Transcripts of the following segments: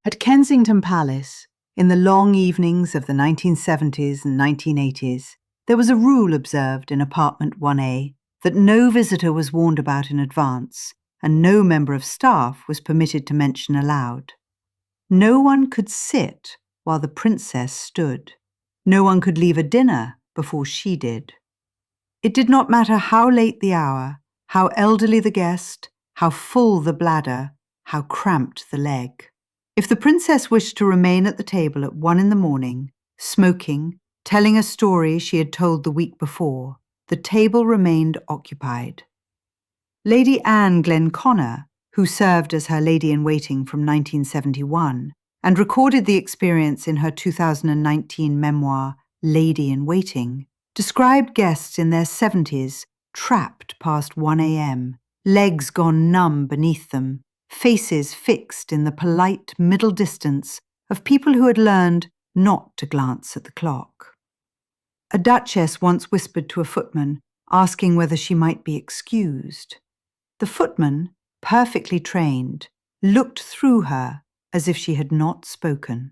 At Kensington Palace, in the long evenings of the 1970s and 1980s, there was a rule observed in apartment 1A that no visitor was warned about in advance and no member of staff was permitted to mention aloud. No one could sit while the princess stood. No one could leave a dinner before she did. It did not matter how late the hour, how elderly the guest, how full the bladder, how cramped the leg. If the princess wished to remain at the table at 1 in the morning, smoking, telling a story she had told the week before, the table remained occupied. Lady Anne Glenconner, who served as her lady-in-waiting from 1971 and recorded the experience in her 2019 memoir, Lady-in-Waiting, described guests in their 70s trapped past 1 a.m., legs gone numb beneath them, faces fixed in the polite middle distance of people who had learned not to glance at the clock. A duchess once whispered to a footman, asking whether she might be excused. The footman, perfectly trained, looked through her as if she had not spoken.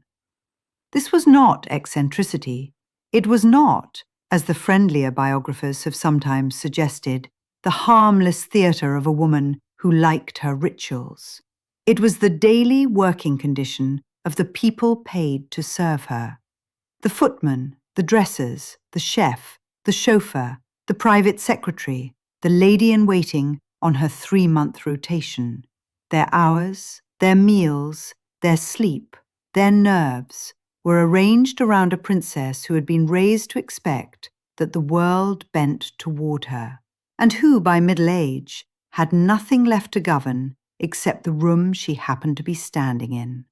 This was not eccentricity. It was not, as the friendlier biographers have sometimes suggested, the harmless theatre of a woman who liked her rituals. It was the daily working condition of the people paid to serve her. The footman, the dressers, the chef, the chauffeur, the private secretary, the lady-in-waiting on her 3-month rotation. Their hours, their meals, their sleep, their nerves were arranged around a princess who had been raised to expect that the world bent toward her, and who, by middle age, had nothing left to govern except the room she happened to be standing in.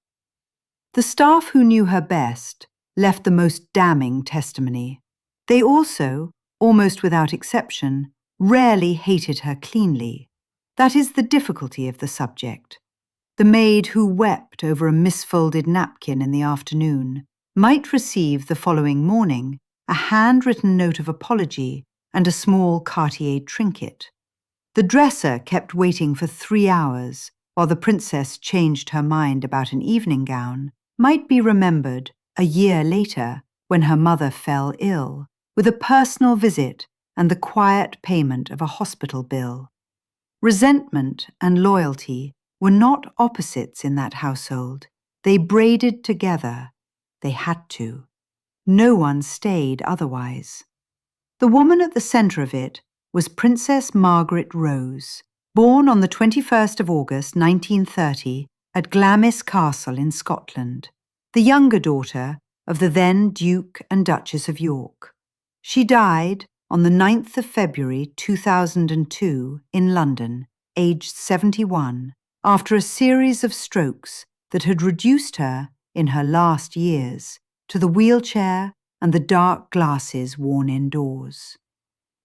The staff who knew her best left the most damning testimony. They also, almost without exception, rarely hated her cleanly. That is the difficulty of the subject. The maid who wept over a misfolded napkin in the afternoon might receive the following morning a handwritten note of apology and a small Cartier trinket. The dresser kept waiting for 3 hours while the princess changed her mind about an evening gown, might be remembered a year later when her mother fell ill, with a personal visit and the quiet payment of a hospital bill. Resentment and loyalty were not opposites in that household. They braided together. They had to. No one stayed otherwise. The woman at the centre of it was Princess Margaret Rose, born on the 21st of August 1930 at Glamis Castle in Scotland, the younger daughter of the then Duke and Duchess of York. She died on the 9th of February 2002 in London, aged 71, after a series of strokes that had reduced her, in her last years, to the wheelchair and the dark glasses worn indoors.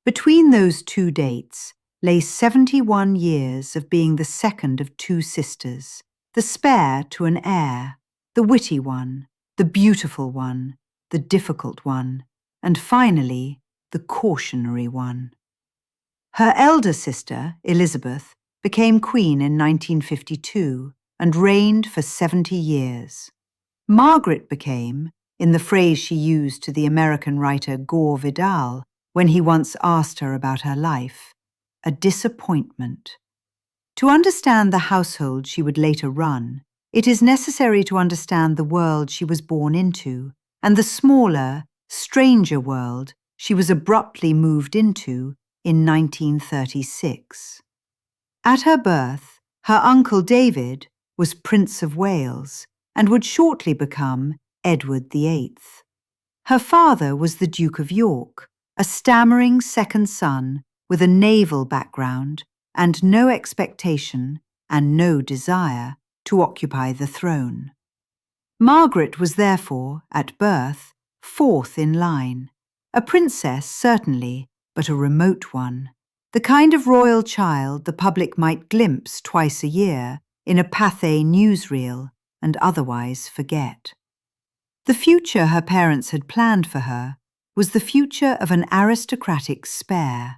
Between those two dates lay 71 years of being the second of 2 sisters, the spare to an heir, the witty one, the beautiful one, the difficult one, and finally, the cautionary one. Her elder sister, Elizabeth, became queen in 1952 and reigned for 70 years. Margaret became, in the phrase she used to the American writer Gore Vidal when he once asked her about her life, a disappointment. To understand the household she would later run, it is necessary to understand the world she was born into and the smaller, stranger world she was abruptly moved into in 1936. At her birth, her uncle David was Prince of Wales and would shortly become Edward VIII. Her father was the Duke of York, a stammering second son with a naval background and no expectation and no desire to occupy the throne. Margaret was therefore, at birth, 4th in line, a princess certainly, but a remote one, the kind of royal child the public might glimpse twice a year in a Pathé newsreel and otherwise forget. The future her parents had planned for her was the future of an aristocratic spare.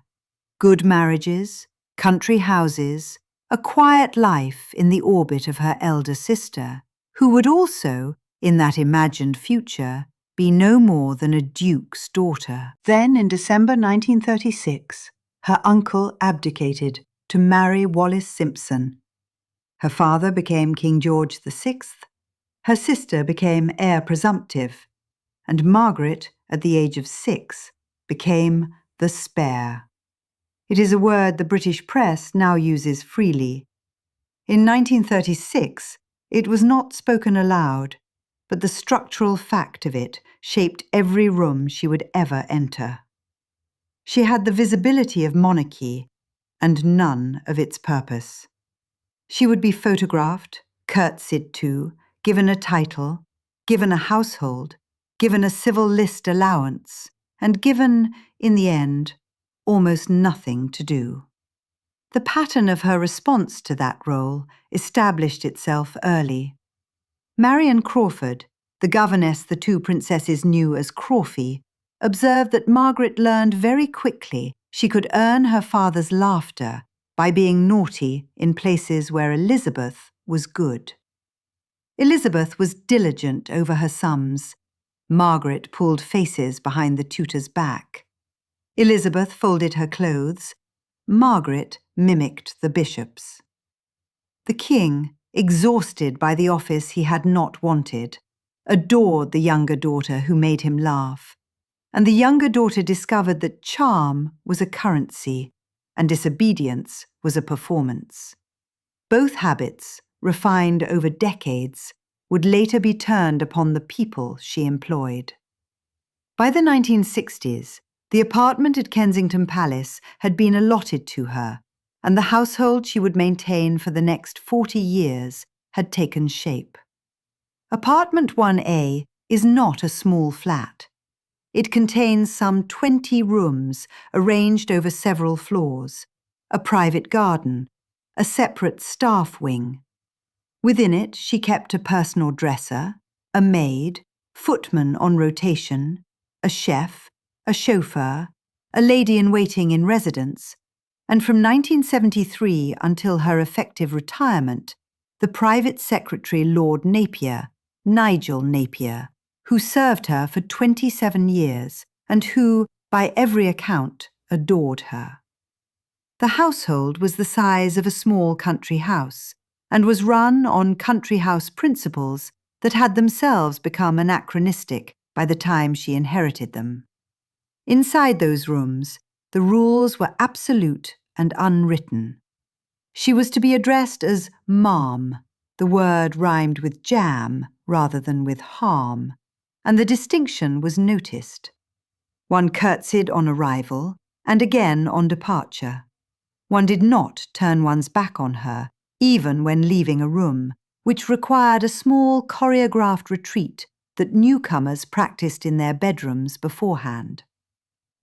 Good marriages, country houses, a quiet life in the orbit of her elder sister, who would also, in that imagined future, be no more than a duke's daughter. Then, in December 1936, her uncle abdicated to marry Wallis Simpson. Her father became King George VI, her sister became heir presumptive, and Margaret, at the age of 6, became the spare. It is a word the British press now uses freely. In 1936, it was not spoken aloud, but the structural fact of it shaped every room she would ever enter. She had the visibility of monarchy and none of its purpose. She would be photographed, curtsied to, given a title, given a household, given a civil list allowance, and given, in the end, almost nothing to do. The pattern of her response to that role established itself early. Marion Crawford, the governess the two princesses knew as Crawfie, observed that Margaret learned very quickly she could earn her father's laughter by being naughty in places where Elizabeth was good. Elizabeth was diligent over her sums. Margaret pulled faces behind the tutor's back. Elizabeth folded her clothes. Margaret mimicked the bishops. The king, exhausted by the office he had not wanted, adored the younger daughter who made him laugh, and the younger daughter discovered that charm was a currency and disobedience was a performance. Both habits, refined over decades, would later be turned upon the people she employed. By the 1960s, the apartment at Kensington Palace had been allotted to her, and the household she would maintain for the next 40 years had taken shape. Apartment 1A is not a small flat. It contains some 20 rooms arranged over several floors, a private garden, a separate staff wing. Within it, she kept a personal dresser, a maid, footman on rotation, a chef, a chauffeur, a lady-in-waiting in residence, and from 1973 until her effective retirement, the private secretary Lord Napier, Nigel Napier, who served her for 27 years and who, by every account, adored her. The household was the size of a small country house and was run on country house principles that had themselves become anachronistic by the time she inherited them. Inside those rooms, the rules were absolute and unwritten. She was to be addressed as Ma'am, the word rhymed with jam rather than with harm, and the distinction was noticed. One curtsied on arrival and again on departure. One did not turn one's back on her, even when leaving a room, which required a small choreographed retreat that newcomers practiced in their bedrooms beforehand.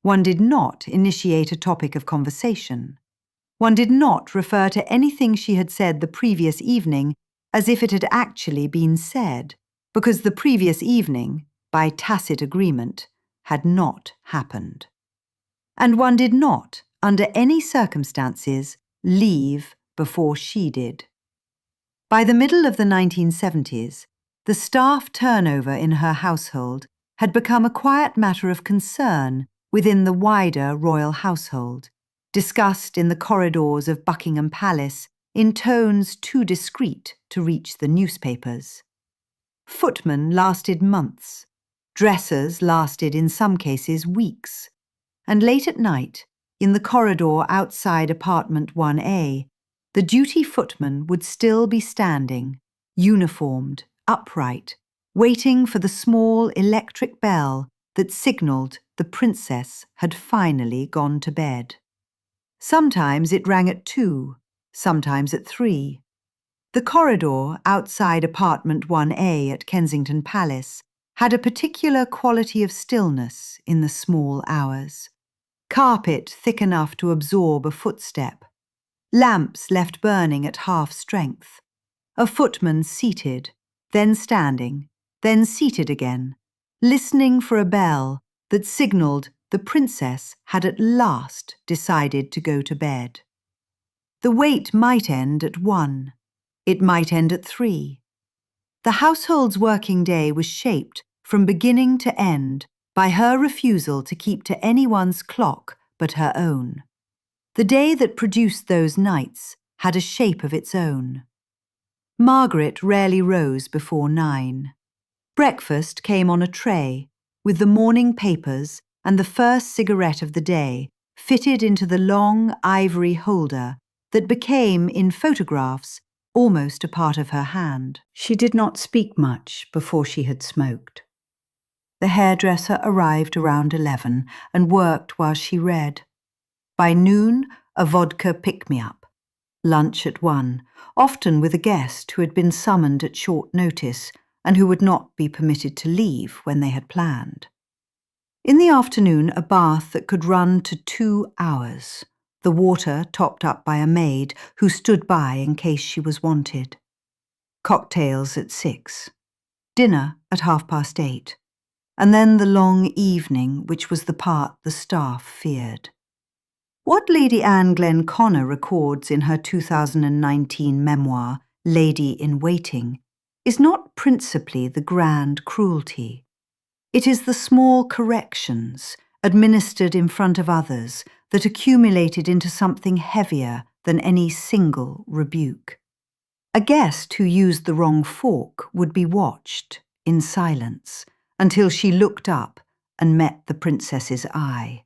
One did not initiate a topic of conversation. One did not refer to anything she had said the previous evening as if it had actually been said, because the previous evening, by tacit agreement, had not happened. And one did not, under any circumstances, leave before she did. By the middle of the 1970s, the staff turnover in her household had become a quiet matter of concern within the wider royal household, discussed in the corridors of Buckingham Palace in tones too discreet to reach the newspapers. Footmen lasted months, dressers lasted in some cases weeks, and late at night, in the corridor outside apartment 1A, the duty footman would still be standing, uniformed, upright, waiting for the small electric bell that signalled the princess had finally gone to bed. Sometimes it rang at 2, sometimes at 3. The corridor outside apartment 1A at Kensington Palace had a particular quality of stillness in the small hours. Carpet thick enough to absorb a footstep. Lamps left burning at half strength. A footman seated, then standing, then seated again, listening for a bell that signalled the princess had at last decided to go to bed. The wait might end at 1. It might end at 3. The household's working day was shaped from beginning to end by her refusal to keep to anyone's clock but her own. The day that produced those nights had a shape of its own. Margaret rarely rose before 9. Breakfast came on a tray, with the morning papers and the first cigarette of the day fitted into the long ivory holder that became, in photographs, almost a part of her hand. She did not speak much before she had smoked. The hairdresser arrived around 11 and worked while she read. By noon, a vodka pick-me-up. Lunch at 1, often with a guest who had been summoned at short notice and who would not be permitted to leave when they had planned. In the afternoon, a bath that could run to 2 hours, the water topped up by a maid who stood by in case she was wanted. Cocktails at 6. Dinner at 8:30. And then the long evening, which was the part the staff feared. What Lady Anne Glenconner records in her 2019 memoir, Lady in Waiting, is not principally the grand cruelty. It is the small corrections, administered in front of others, that accumulated into something heavier than any single rebuke. A guest who used the wrong fork would be watched, in silence, until she looked up and met the princess's eye.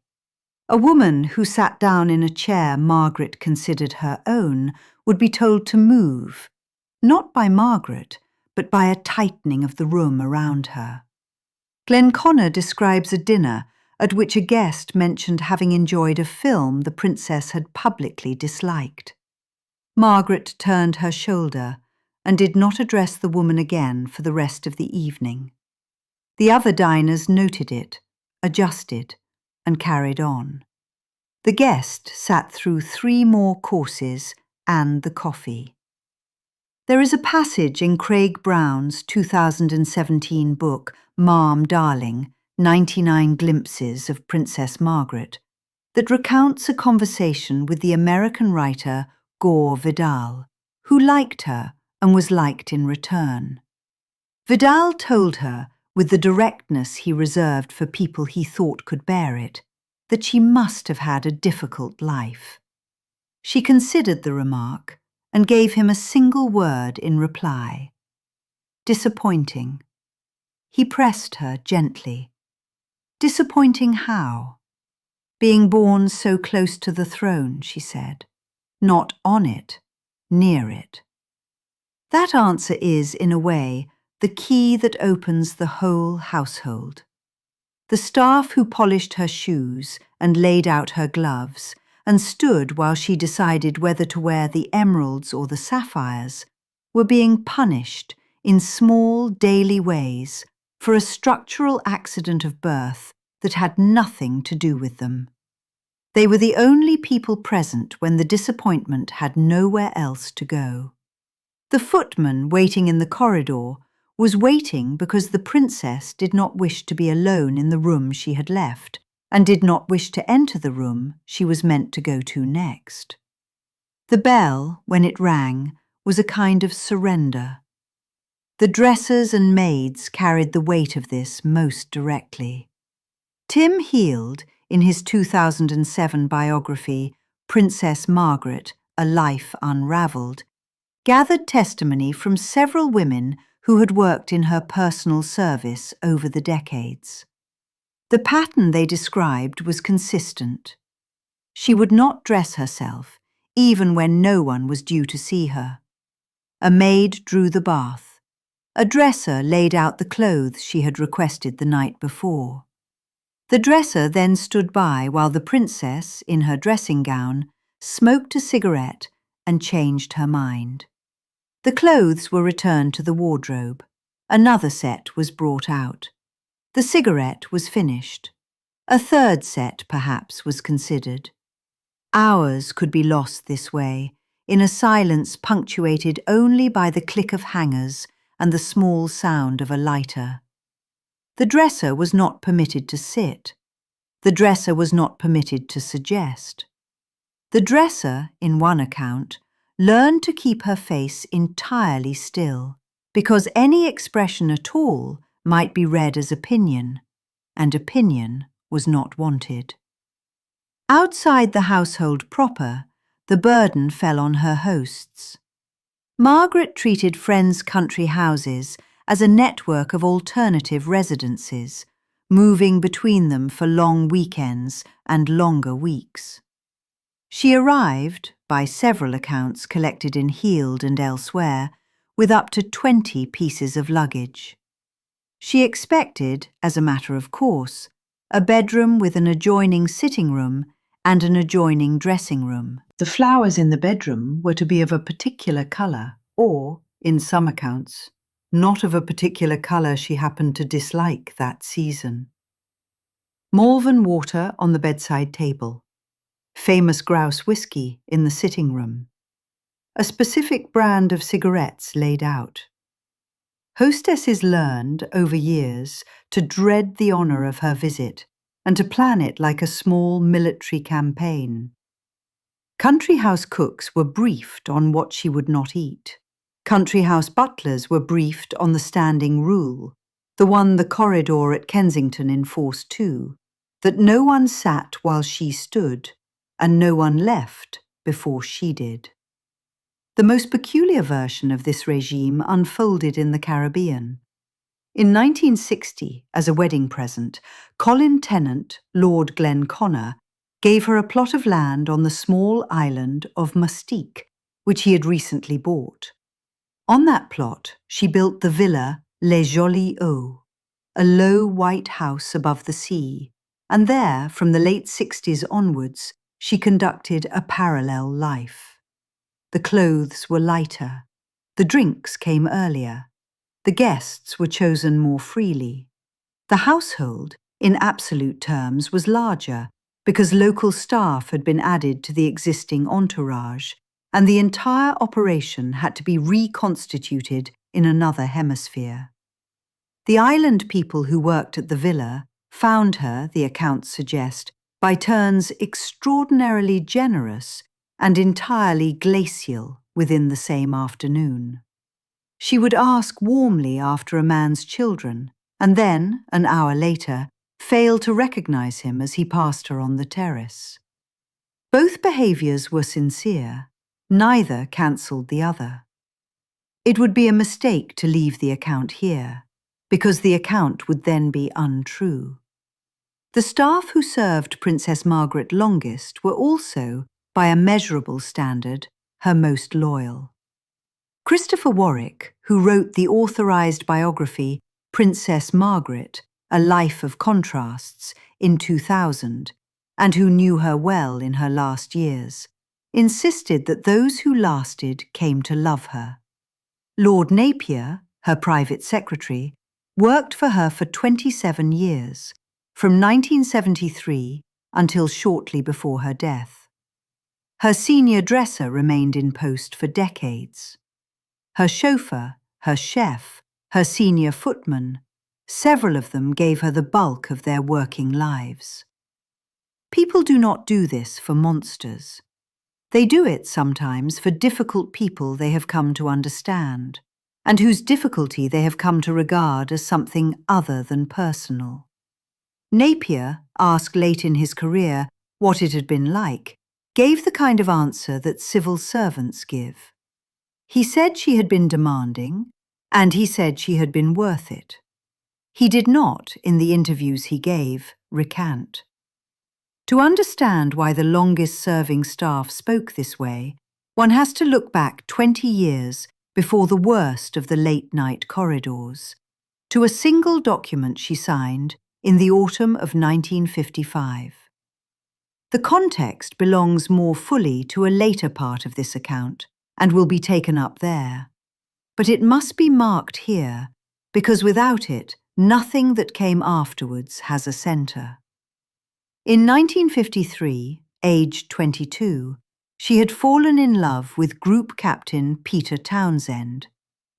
A woman who sat down in a chair Margaret considered her own would be told to move, not by Margaret, but by a tightening of the room around her. Glenconner describes a dinner at which a guest mentioned having enjoyed a film the princess had publicly disliked. Margaret turned her shoulder and did not address the woman again for the rest of the evening. The other diners noted it, adjusted, and carried on. The guest sat through 3 more courses and the coffee. There is a passage in Craig Brown's 2017 book, Ma'am Darling, 99 Glimpses of Princess Margaret, that recounts a conversation with the American writer Gore Vidal, who liked her and was liked in return. Vidal told her, with the directness he reserved for people he thought could bear it, that she must have had a difficult life. She considered the remark and gave him a single word in reply: disappointing. He pressed her gently. Disappointing how? Being born so close to the throne, she said. Not on it, near it. That answer is, in a way, the key that opens the whole household. The staff who polished her shoes and laid out her gloves and stood while she decided whether to wear the emeralds or the sapphires were being punished in small daily ways for a structural accident of birth that had nothing to do with them. They were the only people present when the disappointment had nowhere else to go. The footman waiting in the corridor was waiting because the princess did not wish to be alone in the room she had left, and did not wish to enter the room she was meant to go to next. The bell, when it rang, was a kind of surrender. The dressers and maids carried the weight of this most directly. Tim Heald, in his 2007 biography, Princess Margaret, A Life Unravelled, gathered testimony from several women who had worked in her personal service over the decades. The pattern they described was consistent. She would not dress herself, even when no one was due to see her. A maid drew the bath. A dresser laid out the clothes she had requested the night before. The dresser then stood by while the princess, in her dressing gown, smoked a cigarette and changed her mind. The clothes were returned to the wardrobe. Another set was brought out. The cigarette was finished. A third set, perhaps, was considered. Hours could be lost this way, in a silence punctuated only by the click of hangers and the small sound of a lighter. The dresser was not permitted to sit. The dresser was not permitted to suggest. The dresser, in one account, learned to keep her face entirely still, because any expression at all might be read as opinion, and opinion was not wanted. Outside the household proper, the burden fell on her hosts. Margaret treated friends' country houses as a network of alternative residences, moving between them for long weekends and longer weeks. She arrived, by several accounts collected in Heald and elsewhere, with up to 20 pieces of luggage. She expected, as a matter of course, a bedroom with an adjoining sitting room and an adjoining dressing room. The flowers in the bedroom were to be of a particular colour, or, in some accounts, not of a particular colour she happened to dislike that season. Malvern water on the bedside table. Famous grouse whisky in the sitting room. A specific brand of cigarettes laid out. Hostesses learned, over years, to dread the honour of her visit and to plan it like a small military campaign. Country house cooks were briefed on what she would not eat. Country house butlers were briefed on the standing rule, the one the corridor at Kensington enforced too, that no one sat while she stood, and no one left before she did. The most peculiar version of this regime unfolded in the Caribbean. In 1960, as a wedding present, Colin Tennant, Lord Glenconner, gave her a plot of land on the small island of Mustique, which he had recently bought. On that plot, she built the villa Les Jolies Hauts, a low white house above the sea, and there, from the late 60s onwards, she conducted a parallel life. The clothes were lighter. The drinks came earlier. The guests were chosen more freely. The household, in absolute terms, was larger because local staff had been added to the existing entourage, and the entire operation had to be reconstituted in another hemisphere. The island people who worked at the villa found her, the accounts suggest, by turns extraordinarily generous and entirely glacial within the same afternoon. She would ask warmly after a man's children, and then, an hour later, fail to recognize him as he passed her on the terrace. Both behaviours were sincere. Neither cancelled the other. It would be a mistake to leave the account here, because the account would then be untrue. The staff who served Princess Margaret longest were also, by a measurable standard, her most loyal. Christopher Warwick, who wrote the authorised biography Princess Margaret, A Life of Contrasts, in 2000, and who knew her well in her last years, insisted that those who lasted came to love her. Lord Napier, her private secretary, worked for her for 27 years, from 1973 until shortly before her death. Her senior dresser remained in post for decades. Her chauffeur, her chef, her senior footman, several of them gave her the bulk of their working lives. People do not do this for monsters. They do it sometimes for difficult people they have come to understand, and whose difficulty they have come to regard as something other than personal. Napier, asked late in his career what it had been like, gave the kind of answer that civil servants give. He said she had been demanding, and he said she had been worth it. He did not, in the interviews he gave, recant. To understand why the longest-serving staff spoke this way, one has to look back 20 years before the worst of the late-night corridors, to a single document she signed in the autumn of 1955. The context belongs more fully to a later part of this account and will be taken up there. But it must be marked here, because without it, nothing that came afterwards has a centre. In 1953, aged 22, she had fallen in love with Group Captain Peter Townsend,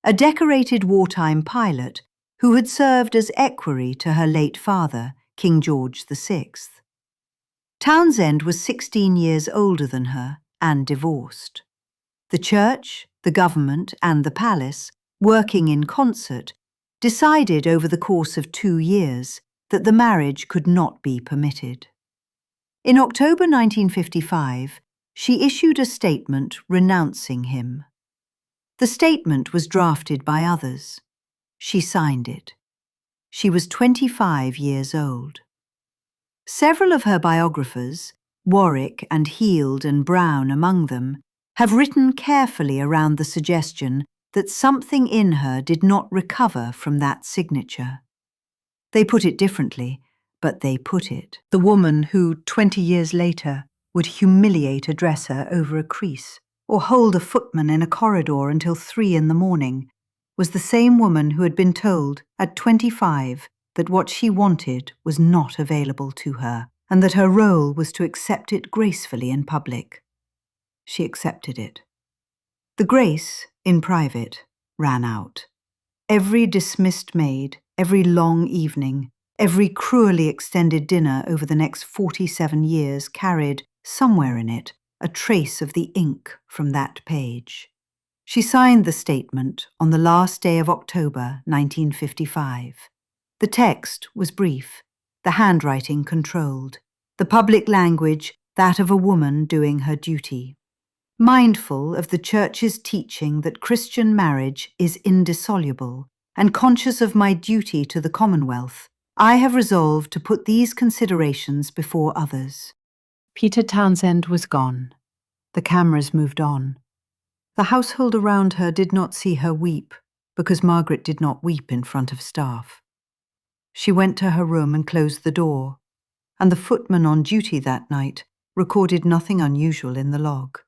a decorated wartime pilot who had served as equerry to her late father, King George VI. Townsend was 16 years older than her and divorced. The church, the government, and the palace working in concert, decided over the course of 2 years that the marriage could not be permitted. In October 1955, she issued a statement renouncing him. The statement was drafted by others. She signed it. She was 25 years old. Several of her biographers, Warwick and Heald and Brown among them, have written carefully around the suggestion that something in her did not recover from that signature. They put it differently, but they put it. The woman who, 20 years later, would humiliate a dresser over a crease or hold a footman in a corridor until 3 in the morning was the same woman who had been told at 25 that what she wanted was not available to her and that her role was to accept it gracefully in public. She accepted it. The grace, in private, ran out. Every dismissed maid, every long evening, every cruelly extended dinner over the next 47 years carried, somewhere in it, a trace of the ink from that page. She signed the statement on the last day of October 1955. The text was brief, the handwriting controlled, the public language that of a woman doing her duty. Mindful of the Church's teaching that Christian marriage is indissoluble, and conscious of my duty to the Commonwealth, I have resolved to put these considerations before others. Peter Townsend was gone. The cameras moved on. The household around her did not see her weep, because Margaret did not weep in front of staff. She went to her room and closed the door, and the footman on duty that night recorded nothing unusual in the log.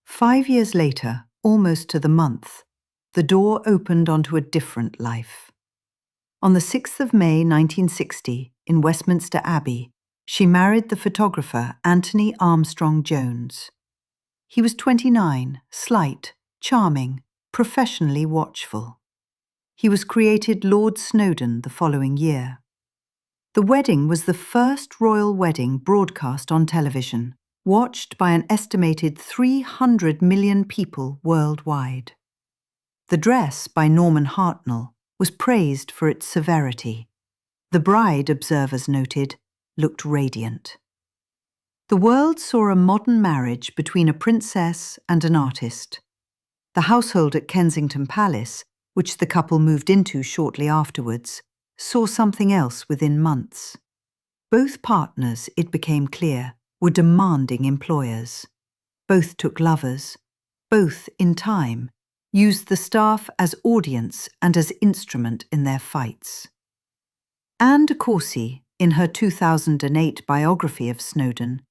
5 years later, almost to the month, the door opened onto a different life. On the 6th of May 1960, in Westminster Abbey, she married the photographer Anthony Armstrong Jones. He was 29, slight, charming, professionally watchful. He was created Lord Snowdon the following year. The wedding was the first royal wedding broadcast on television, watched by an estimated 300 million people worldwide. The dress by Norman Hartnell was praised for its severity. The bride, observers noted, looked radiant. The world saw a modern marriage between a princess and an artist. The household at Kensington Palace, which the couple moved into shortly afterwards, saw something else within months. Both partners, it became clear, were demanding employers. Both took lovers. Both, in time, used the staff as audience and as instrument in their fights. Anne de Courcy, in her 2008 biography of Snowdon,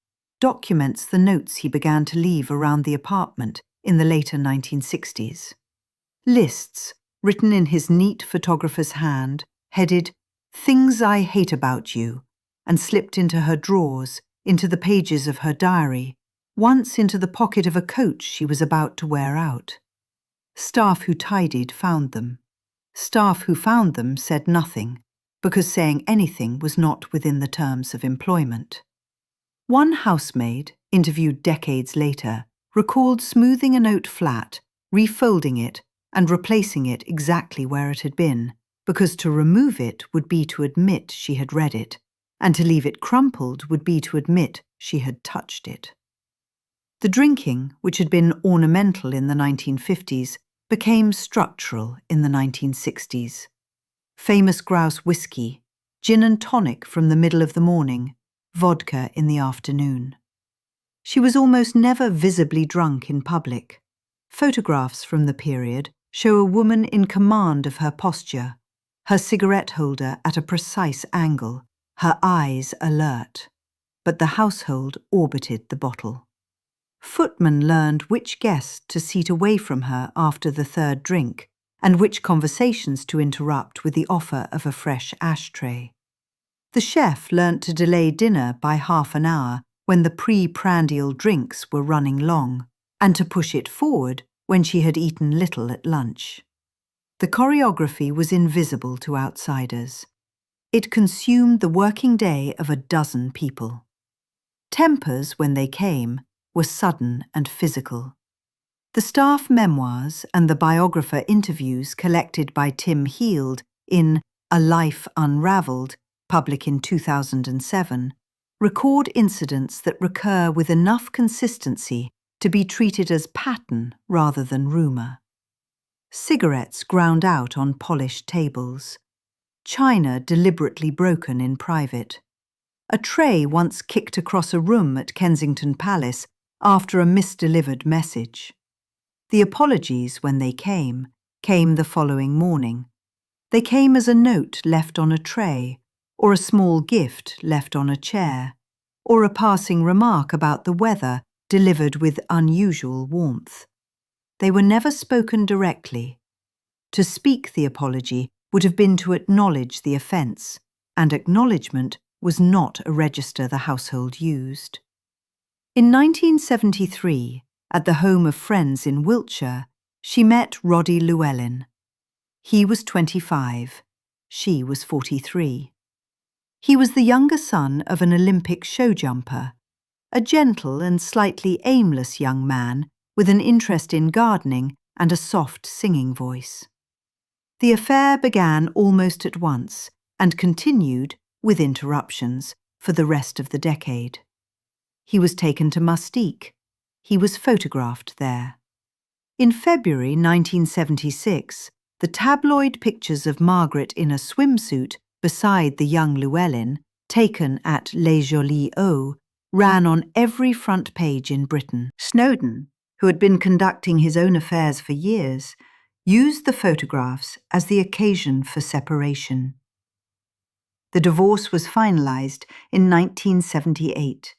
documents the notes he began to leave around the apartment in the later 1960s. Lists, written in his neat photographer's hand, headed, "Things I Hate About You," and slipped into her drawers, into the pages of her diary, once into the pocket of a coat she was about to wear out. Staff who tidied found them. Staff who found them said nothing, because saying anything was not within the terms of employment. One housemaid, interviewed decades later, recalled smoothing a note flat, refolding it, and replacing it exactly where it had been, because to remove it would be to admit she had read it, and to leave it crumpled would be to admit she had touched it. The drinking, which had been ornamental in the 1950s, became structural in the 1960s. Famous grouse whiskey, gin and tonic from the middle of the morning, vodka in the afternoon. She was almost never visibly drunk in public. Photographs from the period show a woman in command of her posture, her cigarette holder at a precise angle, her eyes alert. But the household orbited the bottle. Footmen learned which guest to seat away from her after the third drink, and which conversations to interrupt with the offer of a fresh ashtray. The chef learnt to delay dinner by half an hour when the pre-prandial drinks were running long, and to push it forward when she had eaten little at lunch. The choreography was invisible to outsiders. It consumed the working day of a dozen people. Tempers, when they came, were sudden and physical. The staff memoirs and the biographer interviews collected by Tim Heald in A Life Unravelled, public in 2007, record incidents that recur with enough consistency to be treated as pattern rather than rumour. Cigarettes ground out on polished tables. China deliberately broken in private. A tray once kicked across a room at Kensington Palace after a misdelivered message. The apologies, when they came the following morning. They came as a note left on a tray, or a small gift left on a chair, or a passing remark about the weather delivered with unusual warmth. They were never spoken directly. To speak the apology would have been to acknowledge the offence, and acknowledgement was not a register the household used. In 1973, at the home of friends in Wiltshire, she met Roddy Llewellyn. He was 25, she was 43. He was the younger son of an Olympic show jumper, a gentle and slightly aimless young man with an interest in gardening and a soft singing voice. The affair began almost at once and continued, with interruptions, for the rest of the decade. He was taken to Mustique. He was photographed there. In February 1976, the tabloid pictures of Margaret in a swimsuit beside the young Llewellyn, taken at Les Jolies Eaux, ran on every front page in Britain. Snowdon, who had been conducting his own affairs for years, used the photographs as the occasion for separation. The divorce was finalised in 1978.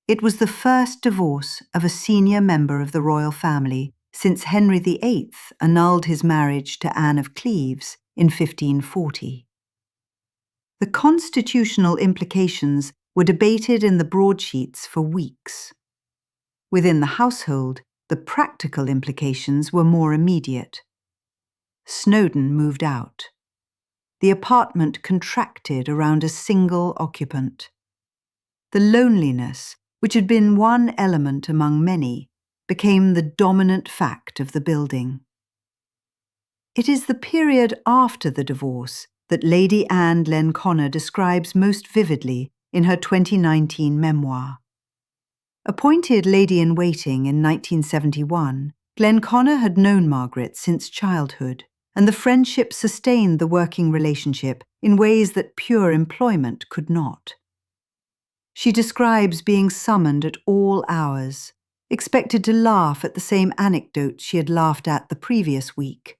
It was the first divorce of a senior member of the royal family since Henry VIII annulled his marriage to Anne of Cleves in 1540. The constitutional implications were debated in the broadsheets for weeks. Within the household, the practical implications were more immediate. Snowdon moved out. The apartment contracted around a single occupant. The loneliness, which had been one element among many, became the dominant fact of the building. It is the period after the divorce that Lady Anne Glenconner describes most vividly in her 2019 memoir. Appointed Lady-in-Waiting in 1971, Glenconner had known Margaret since childhood, and the friendship sustained the working relationship in ways that pure employment could not. She describes being summoned at all hours, expected to laugh at the same anecdote she had laughed at the previous week,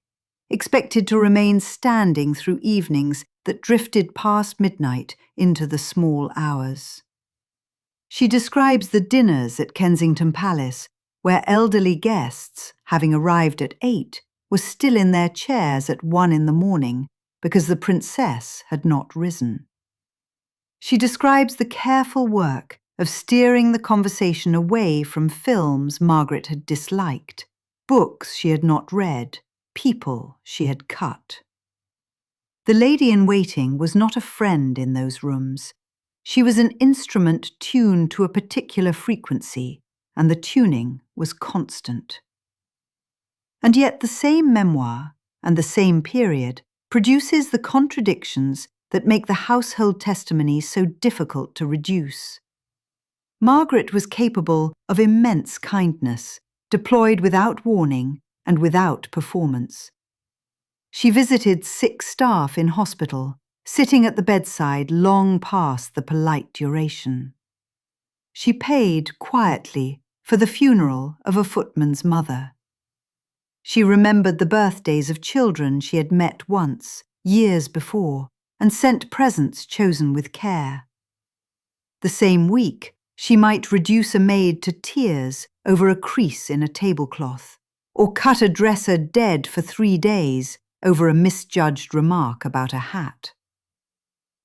expected to remain standing through evenings that drifted past midnight into the small hours. She describes the dinners at Kensington Palace, where elderly guests, having arrived at 8, were still in their chairs at 1 in the morning because the princess had not risen. She describes the careful work of steering the conversation away from films Margaret had disliked, books she had not read, people she had cut. The Lady-in-Waiting was not a friend in those rooms. She was an instrument tuned to a particular frequency, and the tuning was constant. And yet the same memoir, and the same period, produces the contradictions that make the household testimony so difficult to reduce. Margaret was capable of immense kindness, deployed without warning and without performance. She visited sick staff in hospital, sitting at the bedside long past the polite duration. She paid quietly for the funeral of a footman's mother. She remembered the birthdays of children she had met once, years before, and sent presents chosen with care. The same week, she might reduce a maid to tears over a crease in a tablecloth, or cut a dresser dead for 3 days over a misjudged remark about a hat.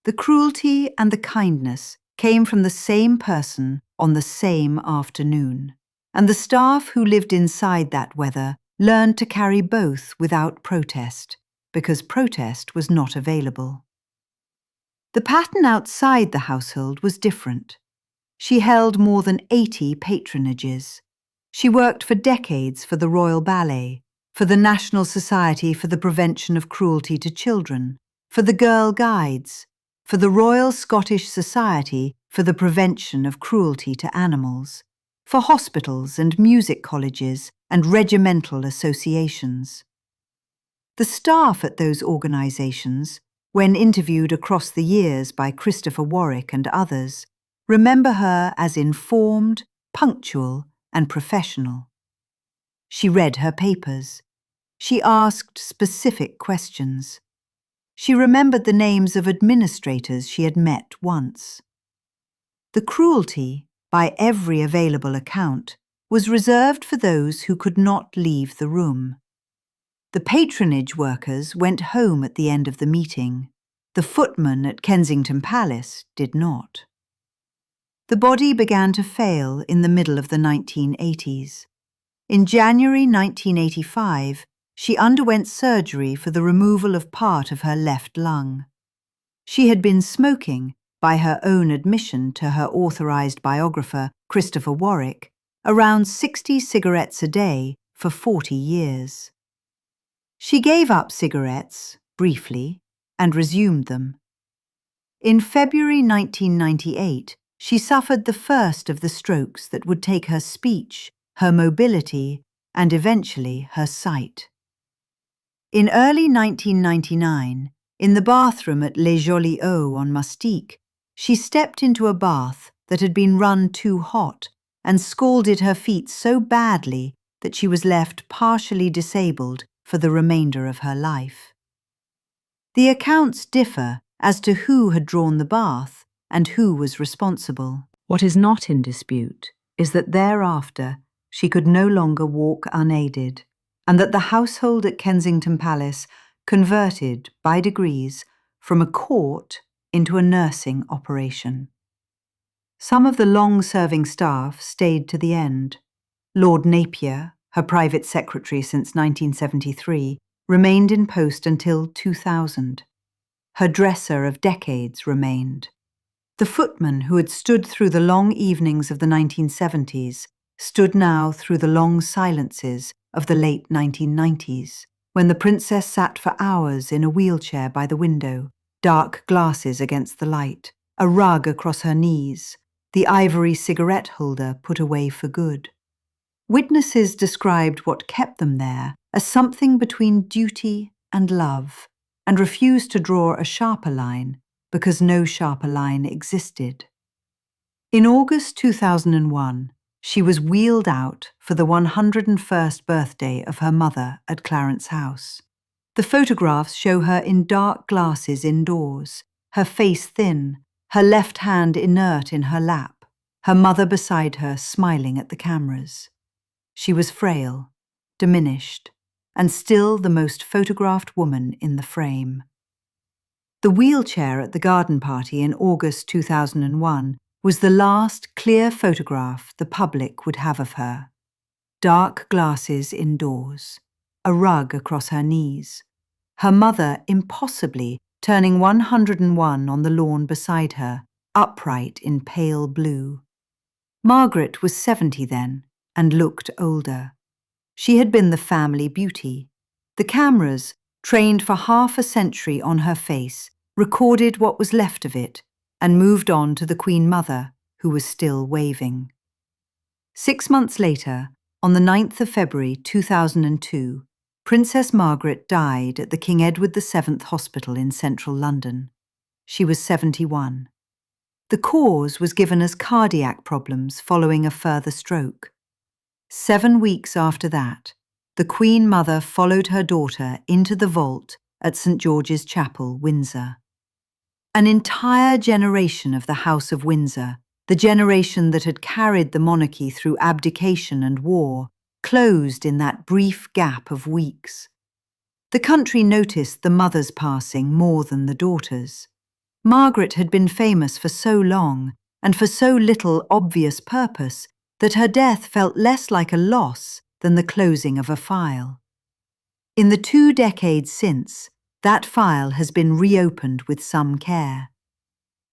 The cruelty and the kindness came from the same person on the same afternoon, and the staff who lived inside that weather learned to carry both without protest, because protest was not available. The pattern outside the household was different. She held more than 80 patronages. She worked for decades for the Royal Ballet, for the National Society for the Prevention of Cruelty to Children, for the Girl Guides, for the Royal Scottish Society for the Prevention of Cruelty to Animals, for hospitals and music colleges and regimental associations. The staff at those organisations, when interviewed across the years by Christopher Warwick and others, remember her as informed, punctual, and professional. She read her papers. She asked specific questions. She remembered the names of administrators she had met once. The cruelty, by every available account, was reserved for those who could not leave the room. The patronage workers went home at the end of the meeting. The footman at Kensington Palace did not. The body began to fail in the middle of the 1980s. In January 1985, she underwent surgery for the removal of part of her left lung. She had been smoking, by her own admission to her authorised biographer, Christopher Warwick, around 60 cigarettes a day for 40 years. She gave up cigarettes, briefly, and resumed them. In February 1998, she suffered the first of the strokes that would take her speech, her mobility, and eventually her sight. In early 1999, in the bathroom at Les Jolies Eaux on Mustique, she stepped into a bath that had been run too hot and scalded her feet so badly that she was left partially disabled for the remainder of her life. The accounts differ as to who had drawn the bath and who was responsible. What is not in dispute is that thereafter she could no longer walk unaided, and that the household at Kensington Palace converted, by degrees, from a court into a nursing operation. Some of the long-serving staff stayed to the end. Lord Napier, her private secretary since 1973, remained in post until 2000. Her dresser of decades remained. The footman who had stood through the long evenings of the 1970s stood now through the long silences of the late 1990s, when the princess sat for hours in a wheelchair by the window, dark glasses against the light, a rug across her knees, the ivory cigarette holder put away for good. Witnesses described what kept them there as something between duty and love, and refused to draw a sharper line because no sharper line existed. In August 2001, she was wheeled out for the 101st birthday of her mother at Clarence House. The photographs show her in dark glasses indoors, her face thin, her left hand inert in her lap, her mother beside her smiling at the cameras. She was frail, diminished, and still the most photographed woman in the frame. The wheelchair at the garden party in August 2001 was the last clear photograph the public would have of her. Dark glasses indoors, a rug across her knees, her mother impossibly turning 101 on the lawn beside her, upright in pale blue. Margaret was 70 then and looked older. She had been the family beauty. The cameras, trained for half a century on her face, recorded what was left of it and moved on to the Queen Mother, who was still waving. 6 months later, on the 9th of February 2002, Princess Margaret died at the King Edward VII Hospital in central London. She was 71. The cause was given as cardiac problems following a further stroke. 7 weeks after that, the Queen Mother followed her daughter into the vault at St George's Chapel, Windsor. An entire generation of the House of Windsor, the generation that had carried the monarchy through abdication and war, closed in that brief gap of weeks. The country noticed the mother's passing more than the daughter's. Margaret had been famous for so long and for so little obvious purpose that her death felt less like a loss than the closing of a file. In the 2 decades since, that file has been reopened with some care.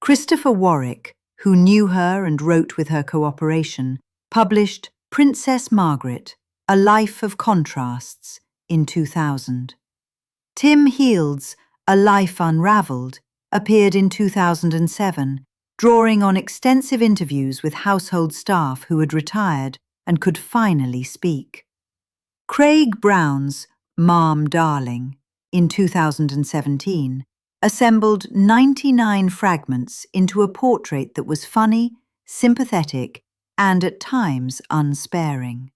Christopher Warwick, who knew her and wrote with her cooperation, published Princess Margaret, A Life of Contrasts in 2000. Tim Heald's A Life Unravelled appeared in 2007, drawing on extensive interviews with household staff who had retired and could finally speak. Craig Brown's Ma'am Darling in 2017 assembled 99 fragments into a portrait that was funny, sympathetic, and at times unsparing.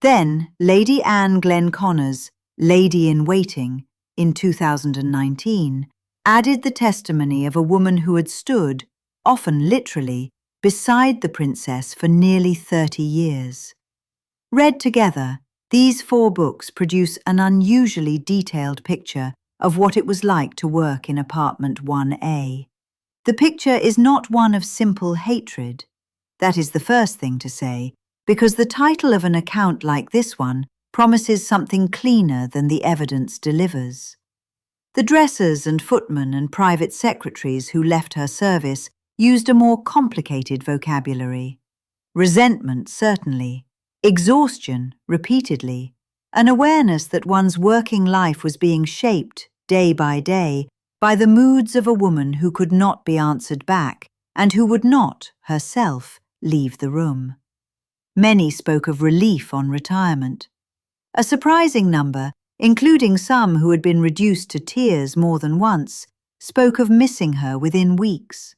Then Lady Anne Glenconnor's Lady in Waiting in 2019 added the testimony of a woman who had stood, often literally, beside the princess for nearly 30 years. Read together, these 4 books produce an unusually detailed picture of what it was like to work in apartment 1A. The picture is not one of simple hatred. That is the first thing to say, because the title of an account like this one promises something cleaner than the evidence delivers. The dressers and footmen and private secretaries who left her service used a more complicated vocabulary. Resentment, certainly. Exhaustion, repeatedly. An awareness that one's working life was being shaped, day by day, by the moods of a woman who could not be answered back and who would not, herself, leave the room. Many spoke of relief on retirement. A surprising number, including some who had been reduced to tears more than once, spoke of missing her within weeks.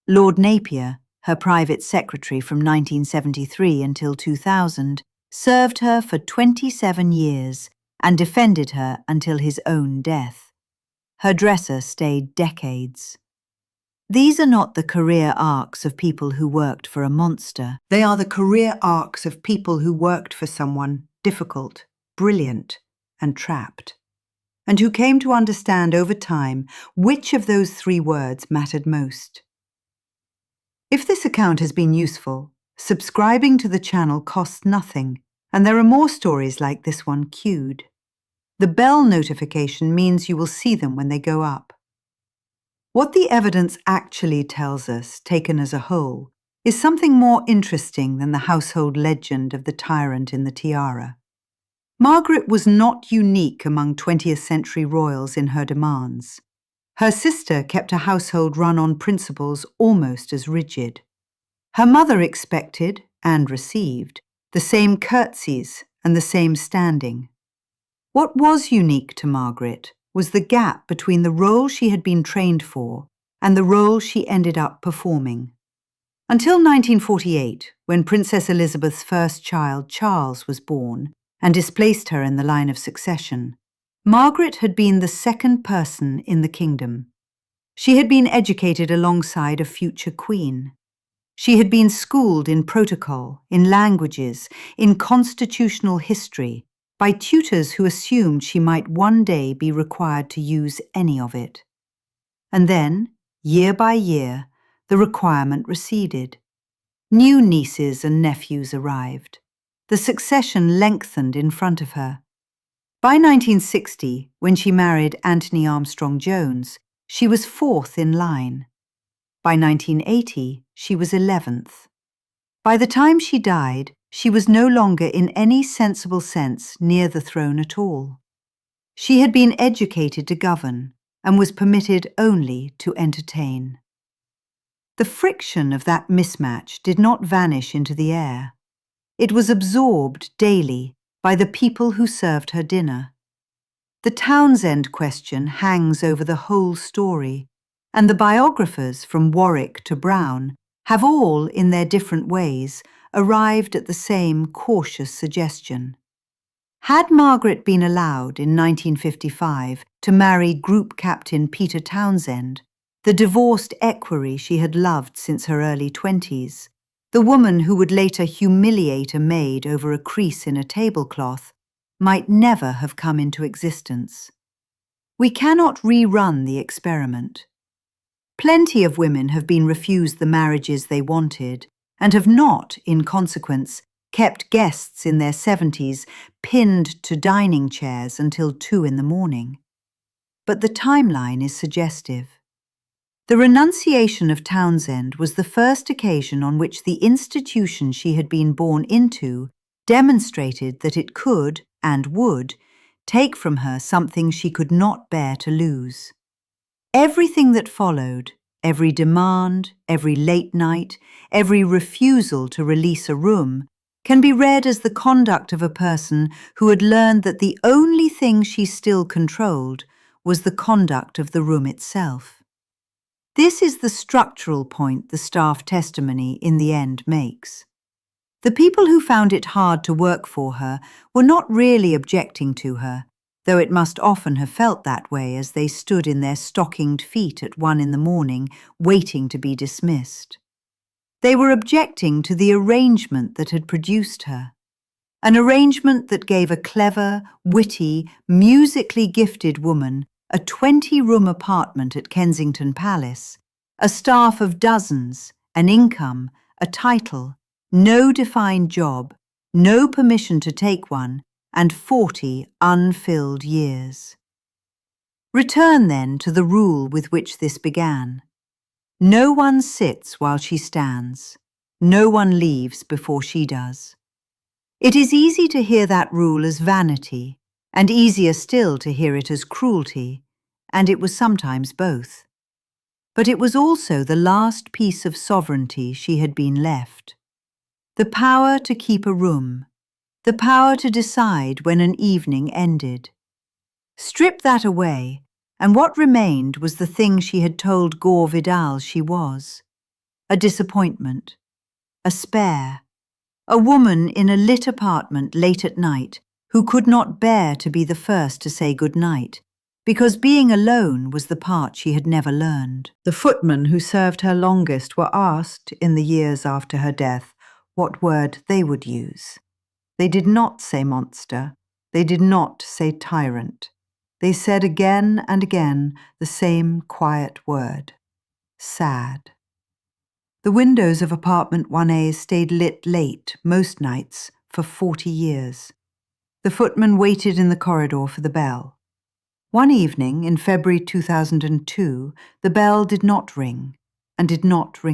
Lord Napier, her private secretary from 1973 until 2000, served her for 27 years and defended her until his own death. Her dresser stayed decades. These are not the career arcs of people who worked for a monster. They are the career arcs of people who worked for someone difficult, brilliant, and trapped, and who came to understand over time which of those 3 words mattered most. If this account has been useful, subscribing to the channel costs nothing, and there are more stories like this one queued. The bell notification means you will see them when they go up. What the evidence actually tells us, taken as a whole, is something more interesting than the household legend of the tyrant in the tiara. Margaret was not unique among 20th century royals in her demands. Her sister kept a household run on principles almost as rigid. Her mother expected, and received, the same curtsies and the same standing. What was unique to Margaret was the gap between the role she had been trained for and the role she ended up performing. Until 1948, when Princess Elizabeth's first child, Charles, was born and displaced her in the line of succession, Margaret had been the second person in the kingdom. She had been educated alongside a future queen. She had been schooled in protocol, in languages, in constitutional history, by tutors who assumed she might one day be required to use any of it. And then, year by year, the requirement receded. New nieces and nephews arrived. The succession lengthened in front of her. By 1960, when she married Anthony Armstrong Jones, she was 4th in line. By 1980, she was 11th. By the time she died, she was no longer in any sensible sense near the throne at all. She had been educated to govern and was permitted only to entertain. The friction of that mismatch did not vanish into the air. It was absorbed daily by the people who served her dinner. The Townsend question hangs over the whole story, and the biographers from Warwick to Brown have all, in their different ways, arrived at the same cautious suggestion. Had Margaret been allowed in 1955 to marry Group Captain Peter Townsend, the divorced equerry she had loved since her early 20s, the woman who would later humiliate a maid over a crease in a tablecloth, might never have come into existence. We cannot rerun the experiment. Plenty of women have been refused the marriages they wanted and have not, in consequence, kept guests in their 70s pinned to dining chairs until 2 in the morning. But the timeline is suggestive. The renunciation of Townsend was the first occasion on which the institution she had been born into demonstrated that it could, and would, take from her something she could not bear to lose. Everything that followed, every demand, every late night, every refusal to release a room, can be read as the conduct of a person who had learned that the only thing she still controlled was the conduct of the room itself. This is the structural point the staff testimony in the end makes. The people who found it hard to work for her were not really objecting to her, though it must often have felt that way as they stood in their stockinged feet at 1 in the morning, waiting to be dismissed. They were objecting to the arrangement that had produced her, an arrangement that gave a clever, witty, musically gifted woman a 20-room apartment at Kensington Palace, a staff of dozens, an income, a title, no defined job, no permission to take one, and 40 unfilled years. Return then to the rule with which this began. No one sits while she stands. No one leaves before she does. It is easy to hear that rule as vanity, and easier still to hear it as cruelty, and it was sometimes both. But it was also the last piece of sovereignty she had been left. The power to keep a room, the power to decide when an evening ended. Strip that away, and what remained was the thing she had told Gore Vidal she was: a disappointment, a spare, a woman in a lit apartment late at night who could not bear to be the first to say good night, because being alone was the part she had never learned. The footmen who served her longest were asked, in the years after her death, what word they would use. They did not say monster. They did not say tyrant. They said again and again the same quiet word: sad. The windows of apartment 1A stayed lit late, most nights, for 40 years. The footman waited in the corridor for the bell. One evening in February 2002, the bell did not ring, and did not ring